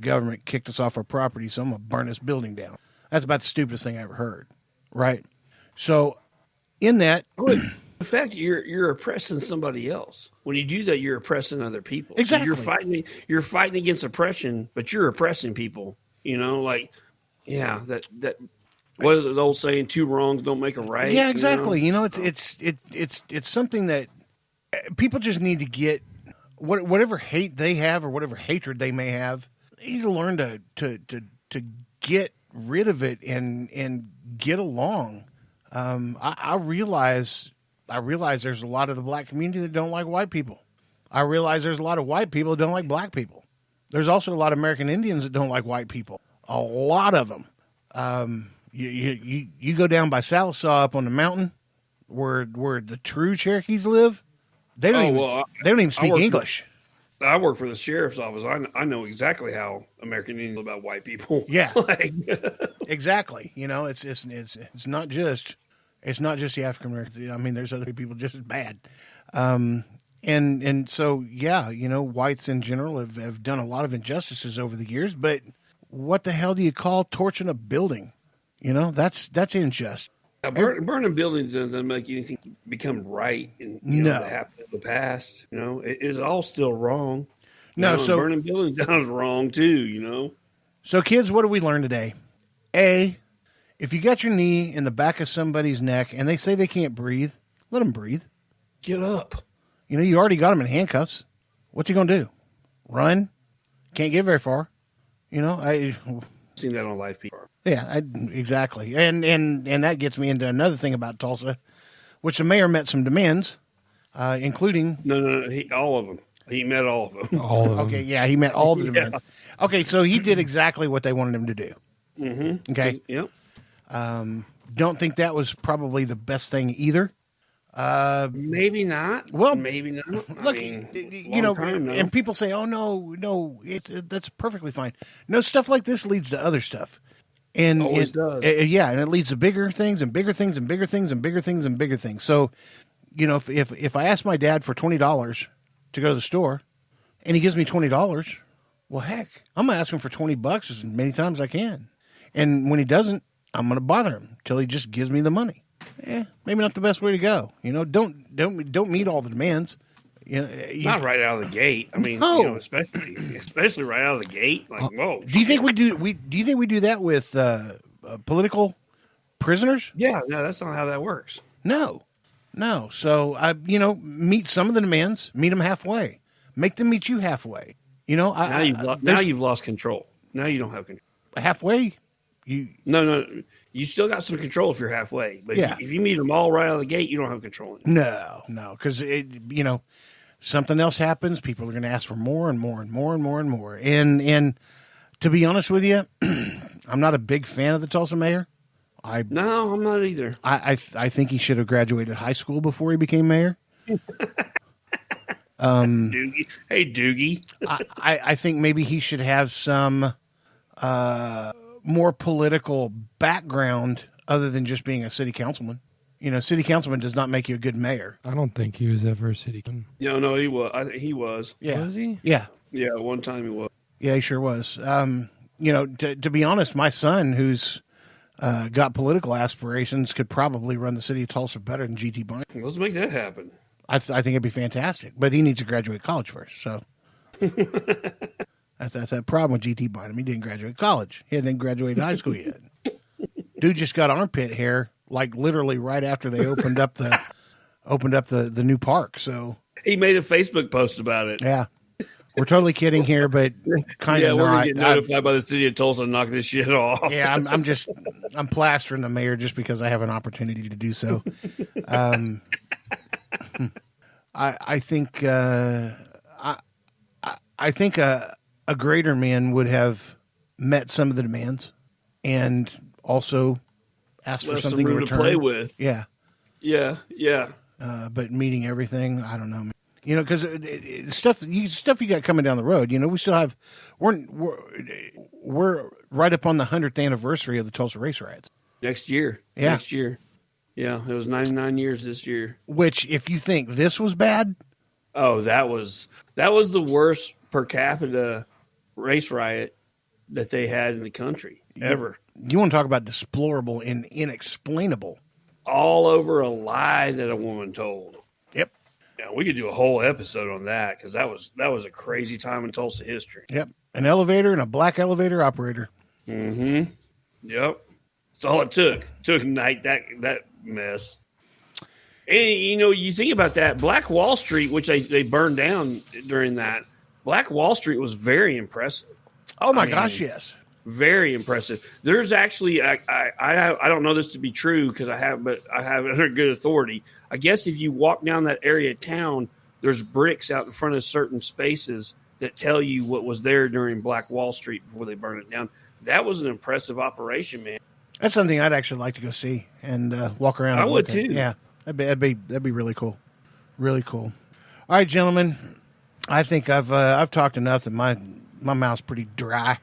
government kicked us off our property, so I'm going to burn this building down. That's about the stupidest thing I ever heard, right? So in that... In fact, you're oppressing somebody else. When you do that, you're oppressing other people. Exactly. So you're fighting against oppression, but you're oppressing people. That what is the old saying? Two wrongs don't make a right. Yeah, exactly. It's something that people just need to get. Whatever hate they have or whatever hatred they may have, they need to learn to get rid of it and get along. I realize there's a lot of the black community that don't like white people. I realize there's a lot of white people that don't like black people. There's also a lot of American Indians that don't like white people. A lot of them. You go down by Salisaw up on the mountain where the true Cherokees live. They don't even speak English. I work for the sheriff's office. I know exactly how American Indians feel about white people. Yeah, exactly. It's not just the African Americans. I mean, there's other people just as bad. And so whites in general have done a lot of injustices over the years. But what the hell do you call torching a building? That's unjust. Burning buildings doesn't make anything become right and that happened in the past. It's all still wrong. So burning buildings down is wrong too. So kids, what did we learn today? A, if you got your knee in the back of somebody's neck and they say they can't breathe, let them breathe. Get up. You already got them in handcuffs. What's he gonna do? Run? Can't get very far. I've seen that on Live PR. Yeah, exactly. And that gets me into another thing about Tulsa, which the mayor met some demands, including... No, all of them. He met all of them. All of them. Okay, yeah, he met all the demands. Yeah. Okay, so he did exactly what they wanted him to do. Mm-hmm. Okay? Yep. Don't think that was probably the best thing either. Maybe not. Well, maybe not. Look, and people say, "Oh no, that's perfectly fine." No, stuff like this leads to other stuff, and always does. And it leads to bigger things and bigger things and bigger things and bigger things and bigger things. So, if I ask my dad for $20 to go to the store, and he gives me $20, well, heck, I'm gonna ask him for $20 as many times as I can, and when he doesn't, I'm gonna bother him till he just gives me the money. Maybe not the best way to go. Don't meet all the demands. Not right out of the gate. I mean, especially right out of the gate. Like, whoa. Do you think we do that with political prisoners? Yeah, no, that's not how that works. No. So meet some of the demands. Meet them halfway. Make them meet you halfway. Now you've lost control. Now you don't have control. Halfway. No. You still got some control if you're halfway. But if you meet them all right out of the gate, you don't have control anymore. No, because something else happens. People are going to ask for more and more and more and more and more. And to be honest with you, I'm not a big fan of the Tulsa mayor. No, I'm not either. I think he should have graduated high school before he became mayor. Doogie. Hey, Doogie. I think maybe he should have some more political background other than just being a city councilman. City councilman does not make you a good mayor. I don't think he was ever a city councilman. No, he was. I think he was. Yeah. Was he? Yeah. Yeah, one time he was. Yeah, he sure was. To be honest, my son, who's got political aspirations, could probably run the city of Tulsa better than G.T. Bynum. Let's make that happen. I think it'd be fantastic, but he needs to graduate college first, so... That's that problem with G.T. Bynum. He didn't graduate college. He hadn't graduated high school yet. Dude just got armpit hair, like literally right after they opened up the new park. So he made a Facebook post about it. Yeah, we're totally kidding here, but kind of we're not. Gonna get notified by the city of Tulsa and knock this shit off. Yeah, I'm plastering the mayor just because I have an opportunity to do so. I think a greater man would have met some of the demands and also asked for something in return. To play with. Yeah. But meeting everything, I don't know. Because stuff you got coming down the road. We still have we're right up on the 100th anniversary of the Tulsa race riots. Next year. Yeah. Next year. Yeah, it was 99 years this year. Which, if you think this was bad, that was the worst per capita race riot that they had in the country ever. You want to talk about deplorable and inexplainable? All over a lie that a woman told. Yep. Yeah, we could do a whole episode on that because that was a crazy time in Tulsa history. Yep. An elevator and a black elevator operator. Mm-hmm. Yep. That's all it took to ignite that mess. And, you think about that. Black Wall Street, which they burned down during that, Black Wall Street was very impressive. Oh, my gosh, yes. Very impressive. There's actually, I don't know this to be true because I have it under good authority. I guess if you walk down that area of town, there's bricks out in front of certain spaces that tell you what was there during Black Wall Street before they burned it down. That was an impressive operation, man. That's something I'd actually like to go see and walk around. I would too. Yeah, that'd be really cool. Really cool. All right, gentlemen. I think I've talked enough that my mouth's pretty dry.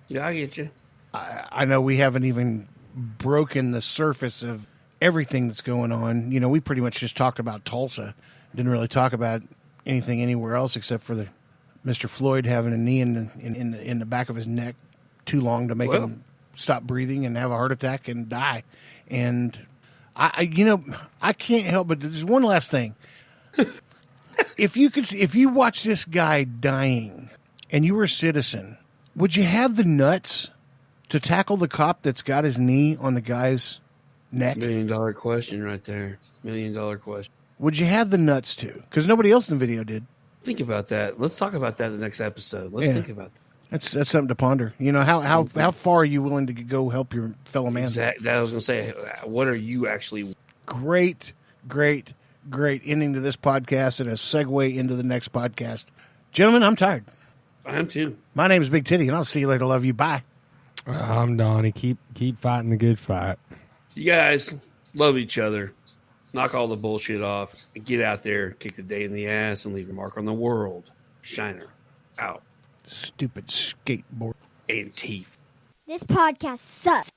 Yeah, I get you. I know we haven't even broken the surface of everything that's going on. We pretty much just talked about Tulsa. Didn't really talk about anything anywhere else except for the Mr. Floyd having a knee in the back of his neck too long to make him stop breathing and have a heart attack and die. And I can't help but there's one last thing. If you watch this guy dying and you were a citizen, would you have the nuts to tackle the cop that's got his knee on the guy's neck? $1 million question right there. $1 million question. Would you have the nuts to? Because nobody else in the video did. Think about that. Let's talk about that in the next episode. Let's think about that. That's something to ponder. How far are you willing to go help your fellow man? Exactly. I was going to say, what are you actually? Great ending to this podcast and a segue into the next podcast. Gentlemen, I'm tired. I am too. My name is Big Titty, and I'll see you later. Love you. Bye. I'm Donnie. Keep fighting the good fight. You guys love each other. Knock all the bullshit off. And get out there, kick the day in the ass, and leave your mark on the world. Shiner out. Stupid skateboard. Antifa. This podcast sucks.